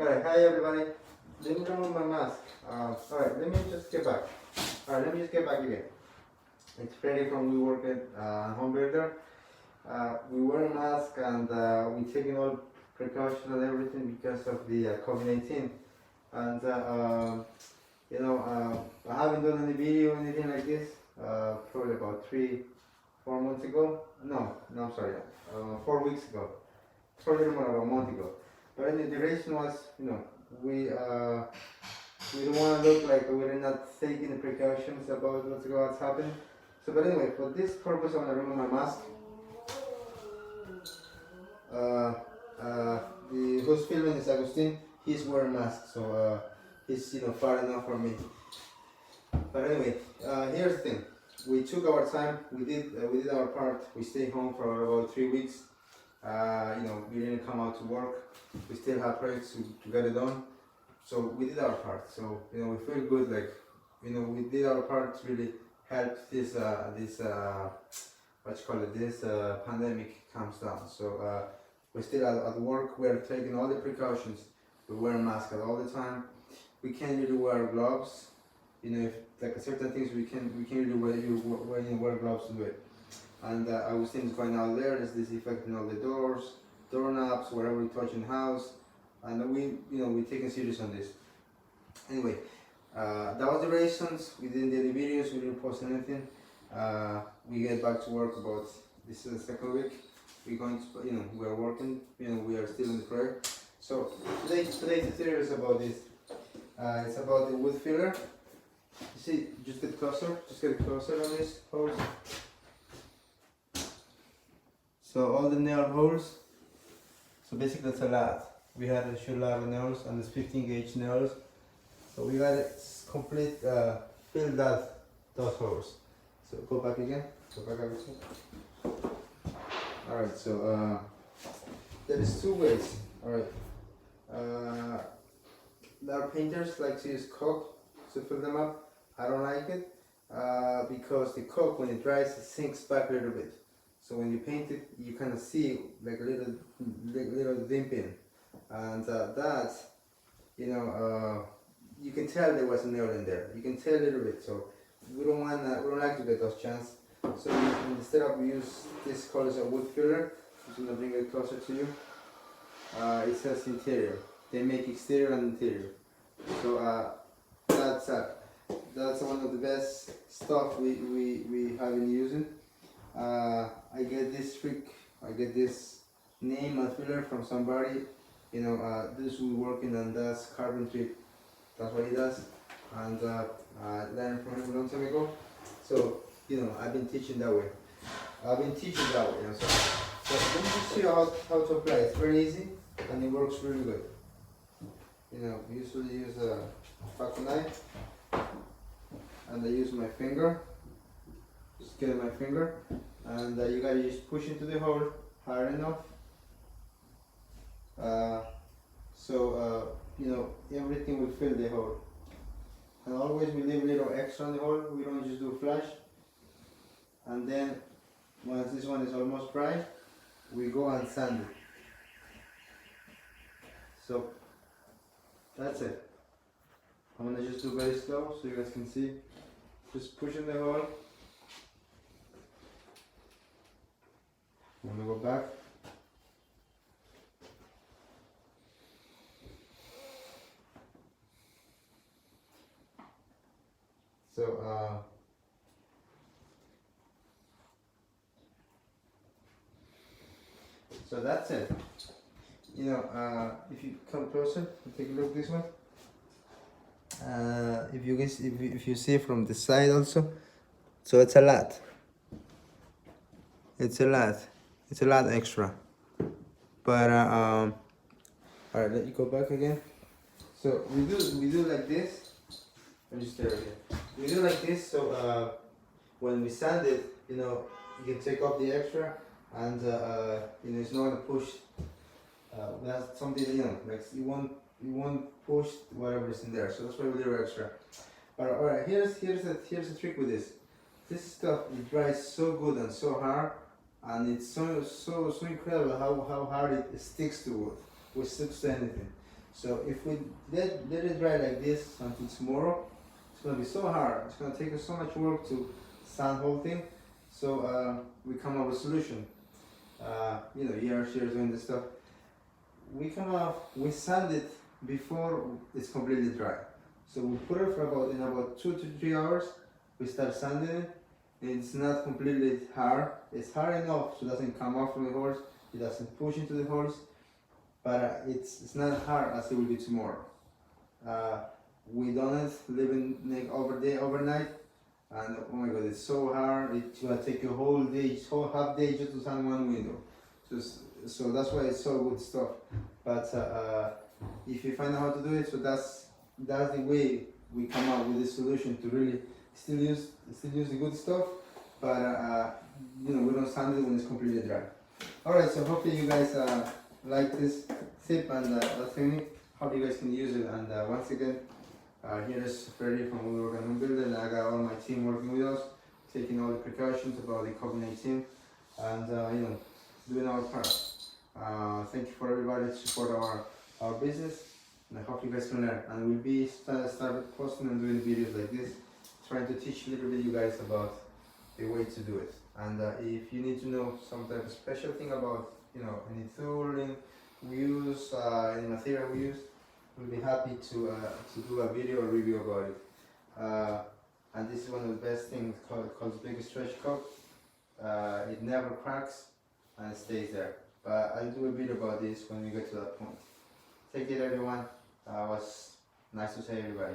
Alright, hi everybody. Let me remove my mask. Alright, let me just get back. Alright, let me just get back again. It's Freddy from We Work at Home Builder. We wear a mask and we taking all precautions and everything because of the COVID-19. And I haven't done any video or anything like this. Probably about 4 months ago. No, I'm sorry. 4 weeks ago. Probably more than a month ago. But anyway, the reason was, we don't want to look like we're not taking the precautions about what's happening. So, but anyway, for this purpose, I'm gonna remove my mask. The who's filming is Agustin. He's wearing a mask, so he's far enough from me. But anyway, here's the thing. We took our time. We did our part. We stayed home for about 3 weeks. We didn't come out to work. We still have projects to get it done. So we did our part. So we feel good. Like we did our part to really help this pandemic comes down. So we're still at work. We're taking all the precautions. We wear masks all the time. We can't really wear gloves. If like certain things we can really wear gloves to do it. And I was thinking going out there is this affecting all the doors, doorknobs, wherever we touch in the house, and we're taking serious on this. Anyway, that was the reasons. We didn't do any videos, we didn't post anything. We get back to work about this is the second week. We're going to we are working. We are still in the prayer. So today's tutorial is about this. It's about the wood filler. You see, just get closer on this hose. So all the nail holes, so basically that's a lot. We had to shoot a lot of nails and it's 15 gauge nails. So we got it complete, fill those holes. So go back again, everything. Alright, so there is two ways. Alright, our painters like to use coke to fill them up. I don't like it because the coke, when it dries, it sinks back a little bit. So when you paint it, you kind of see like a little dimping, and that, you can tell there was a nail in there. You can tell a little bit. So we don't like to get those chances. So instead of use this called as a wood filler, I'm just gonna bring it closer to you. It says interior. They make exterior and interior. So that's one of the best stuff we have been using. I get this name and filler from somebody, this was working and does carpentry, that's what he does, and I learned from him a long time ago. So, I've been teaching that way. So let me just show you how to apply it. It's very easy and it works really good. We usually use a pocket knife and I use my finger. Just get my finger, and you gotta just push into the hole hard enough. Everything will fill the hole. And always we leave a little extra on the hole. We don't just do flush. And then once this one is almost dry, we go and sand it. So that's it. I'm gonna just do very slow so you guys can see. Just push in the hole. I'm gonna go back. So that's it. If you come closer and take a look this way. If you see from the side also, so it's a lot. It's a lot extra. But all right, let you go back again. So we do like this. Let me just stay right here. We do like this. So when we sand it, you can take off the extra, and it's not gonna push. That's something like you won't push whatever is in there. So that's why we do extra. But all right, here's the trick with this. This stuff, it dries so good and so hard, and it's so incredible how hard it sticks to wood, or sticks to anything. So if we let it dry like this until tomorrow, it's gonna be so hard. It's gonna take us so much work to sand whole thing. So we come up with a solution. You know, years doing this stuff. We sand it before it's completely dry. So we put it for about 2 to 3 hours. We start sanding it. It's not completely hard. It's hard enough so it doesn't come off from the horse. It doesn't push into the horse, but it's not hard as it will be tomorrow. We done it living like overnight, and oh my god, it's so hard. It's gonna take a whole day, whole half day just to sand one window. So that's why it's so good stuff. But if you find out how to do it, so that's the way we come up with this solution to really still use the good stuff, but you know, we don't sand it when it's completely dry. All right, so hopefully you guys like this tip and technique. Hope you guys can use it. And once again, here is Freddy from Woodwork and Home Builder. I got all my team working with us, taking all the precautions about the COVID-19, and you know, doing our part. Thank you for everybody to support our business, and I hope you guys can learn. And we'll be started posting and doing videos like this, trying to teach a little bit you guys about the way to do it. And if you need to know some type of special thing about, you know, any tooling we use, any material we use, we'll be happy to do a video or review about it. And this is one of the best things called Big Stretch Cup. It never cracks and it stays there. But I'll do a video about this when we get to that point. Take it everyone. It was nice to see everybody.